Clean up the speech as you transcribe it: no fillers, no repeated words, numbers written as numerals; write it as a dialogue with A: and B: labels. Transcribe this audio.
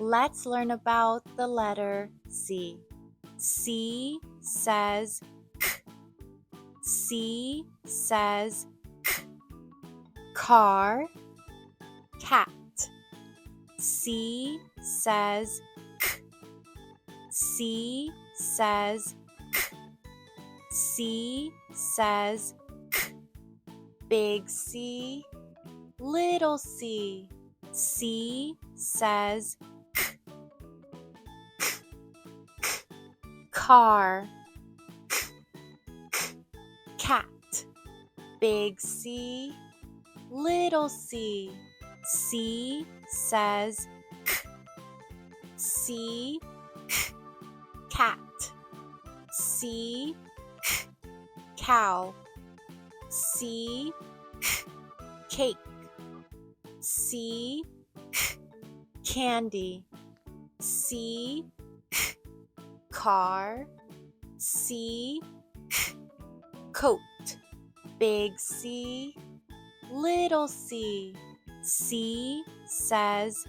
A: Let's learn about the letter C. C says k. C says k. Car, cat. C says k. C says k. C says k. Big C, little c. C says k. K, k. Car, k, k. Cat. Big C, little c. C says k. C, k. Cat. C, k. Cow. C, k. Cake. C, k. Candy. C, k. Car. C, k. Coat. Big C, little c. C says